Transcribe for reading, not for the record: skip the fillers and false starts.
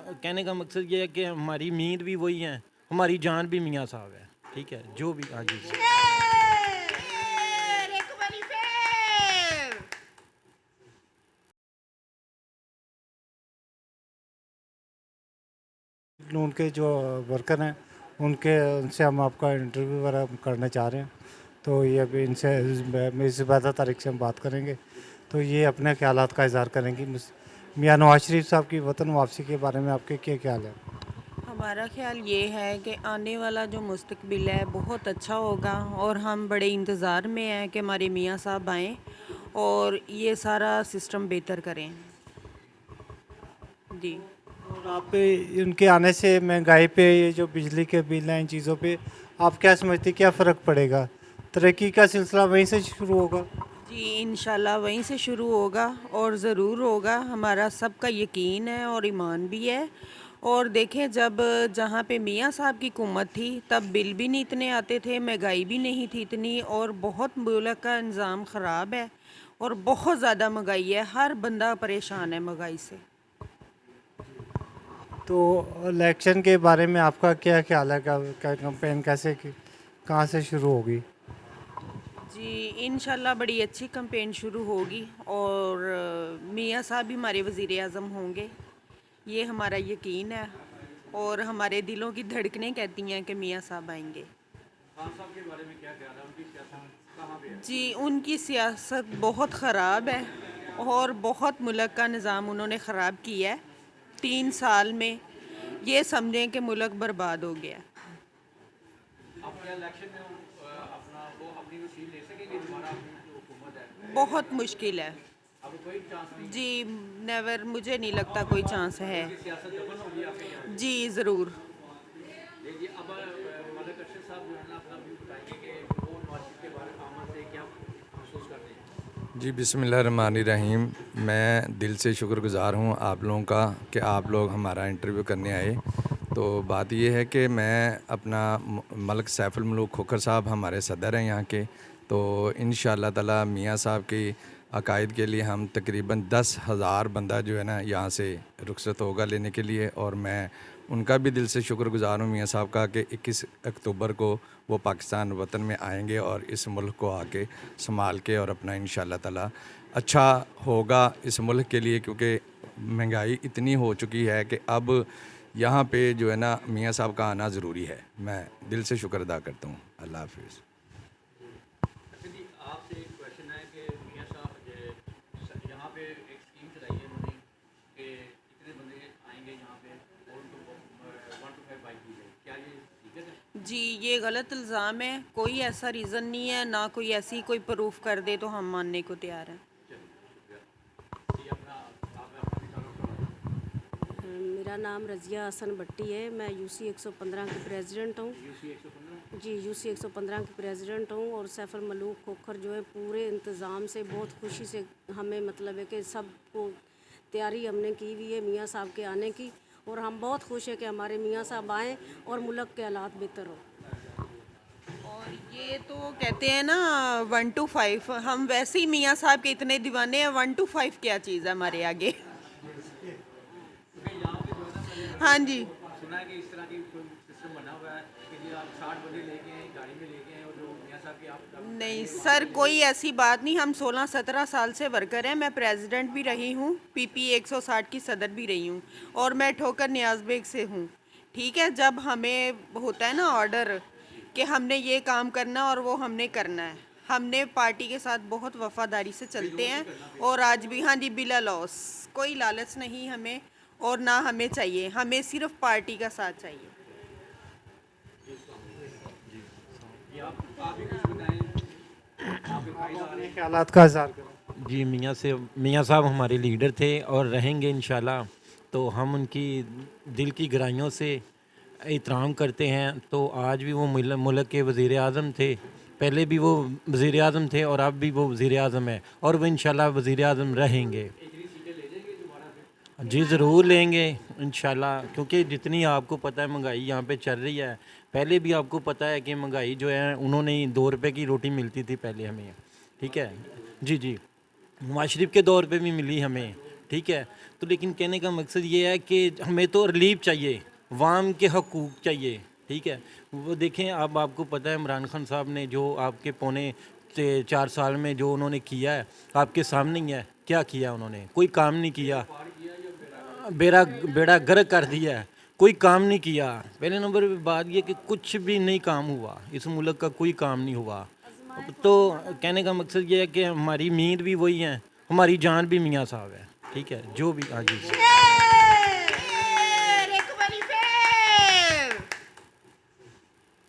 कहने का मकसद ये है कि हमारी मीर भी वही है, हमारी जान भी मियाँ साहब है। ठीक है, जो भी। हाँ जी। उनके जो वर्कर हैं उनसे हम आपका इंटरव्यू वगैरह करना चाह रहे हैं। तो ये अभी इनसे इस 12 तारीख से हम बात करेंगे। तो ये अपने ख्यालात का इज़हार करेंगी। मियाँ नवाज शरीफ साहब की वतन वापसी के बारे में आपके क्या ख्याल है? हमारा ख्याल ये है कि आने वाला जो मुस्तकबिल है बहुत अच्छा होगा, और हम बड़े इंतज़ार में हैं कि हमारे मियाँ साहब आएँ और ये सारा सिस्टम बेहतर करें। जी। और आप पे इनके आने से महंगाई पे, ये जो बिजली के बिल हैं, इन चीज़ों पे आप क्या समझते हैं, क्या फ़र्क पड़ेगा? तरक्की का सिलसिला वहीं से शुरू होगा? जी, इंशाल्लाह वहीं से शुरू होगा और ज़रूर होगा, हमारा सबका यकीन है और ईमान भी है। और देखें, जब जहाँ पे मियाँ साहब की हुकूमत थी तब बिल भी नहीं इतने आते थे, महंगाई भी नहीं थी इतनी, और बहुत मुल्क का निज़ाम ख़राब है और बहुत ज़्यादा महंगाई है, हर बंदा परेशान है महंगाई से। तो इलेक्शन के बारे में आपका क्या ख्याल है? क्या कैंपेन कैसे कहाँ से शुरू होगी? जी, इंशाल्लाह बड़ी अच्छी कैंपेन शुरू होगी और मियाँ साहब भी हमारे वज़ीर आज़म होंगे, ये हमारा यकीन है। और हमारे दिलों की धड़कनें कहती हैं कि मियाँ साहब आएंगे। जी, उनकी सियासत बहुत ख़राब है और बहुत मुल्क का निज़ाम उन्होंने ख़राब किया है 3 साल में। ये समझें कि मुल्क बर्बाद हो गया। बहुत मुश्किल है। जी, नेवर, मुझे नहीं लगता कोई चांस है। जी ज़रूर। जी बिस्मिल्लाहिर्रहमानिर्रहीम। मैं दिल से शुक्रगुज़ार हूँ आप लोगों का कि आप लोग हमारा इंटरव्यू करने आए। तो बात ये है कि मैं अपना मलिक सैफुल मलूक खोखर साहब हमारे सदर हैं यहाँ के। तो इंशाअल्लाह ताला मियाँ साहब की अकायद के लिए हम तकरीबन 10,000 बंदा जो है ना यहाँ से रुखसत होगा लेने के लिए। और मैं उनका भी दिल से शुक्रगुज़ार हूँ मियाँ साहब का कि 21 अक्टूबर को वो पाकिस्तान वतन में आएंगे और इस मुल्क को आके संभाल के और अपना इंशाअल्लाह ताला अच्छा होगा इस मुल्क के लिए। क्योंकि महंगाई इतनी हो चुकी है कि अब यहाँ पे जो है ना मियाँ साहब का आना ज़रूरी है। मैं दिल से शुक्र अदा करता हूँ। अल्लाह हाफिज़। जी, ये गलत इल्ज़ाम है, कोई ऐसा रीज़न नहीं है, ना कोई ऐसी कोई प्रूफ कर दे तो हम मानने को तैयार हैं। मेरा नाम रज़िया हसन भट्टी है। मैं यूसी 115 की प्रेसिडेंट हूँ। जी, यूसी 115 की प्रेसिडेंट हूँ। और सैफुल मलूक खोखर जो है पूरे इंतज़ाम से बहुत खुशी से हमें मतलब है कि सबको तैयारी हमने की हुई है मियाँ साहब के आने की, और हम बहुत खुश हैं कि हमारे मियाँ साहब आएँ और मुल्क के हालात बेहतर हो। और ये तो कहते हैं ना 1 to 5, हम वैसे ही मियाँ साहब के इतने दीवाने हैं, 1 to 5 क्या चीज़ है हमारे आगे। हाँ जी। नहीं सर, कोई ऐसी बात नहीं, हम 16-17 साल से वर्कर हैं, मैं प्रेसिडेंट भी रही हूँ, पीपी 160 की सदर भी रही हूँ, और मैं ठोकर नियाज बेग से हूँ। ठीक है, जब हमें होता है ना ऑर्डर कि हमने ये काम करना और वो हमने करना है, हमने पार्टी के साथ बहुत वफादारी से चलते हैं। और आज भी, हाँ जी, बिला लॉस, कोई लालच नहीं हमें और ना हमें चाहिए, हमें सिर्फ पार्टी का साथ चाहिए। अपने ख्यालात का इज़हार करें। जी, मियाँ साहब हमारे लीडर थे और रहेंगे इंशाल्लाह। तो हम उनकी दिल की गहराइयों से एहतराम करते हैं। तो आज भी वो मुल्क के वज़ीर आज़म थे, पहले भी वो वज़ीर आज़म थे और अब भी वो वज़ीर आज़म है, और वो इंशाल्लाह वज़ीर आज़म रहेंगे। जी ज़रूर लेंगे इंशाल्लाह, क्योंकि जितनी आपको पता है महंगाई यहाँ पे चल रही है, पहले भी आपको पता है कि महंगाई जो है, उन्होंने 2 रुपए की रोटी मिलती थी पहले हमें। ठीक है जी जी, नवाज शरीफ के दौर पे भी मिली हमें, ठीक है। तो लेकिन कहने का मकसद ये है कि हमें तो रिलीफ चाहिए, वाम के हकूक़ चाहिए, ठीक है। वो देखें, अब आपको पता है इमरान खान साहब ने जो आपके पौने 4 साल में जो उन्होंने किया है आपके सामने ही है। क्या किया उन्होंने? कोई काम नहीं किया, बेड़ा गर्क कर दिया है, कोई काम नहीं किया। पहले नंबर पे बात ये कि कुछ भी नहीं काम हुआ, इस मुल्क का कोई काम नहीं हुआ। तो कहने का मकसद ये है कि हमारी मीर भी वही है, हमारी जान भी मियाँ साहब है, ठीक है। जो भी आगे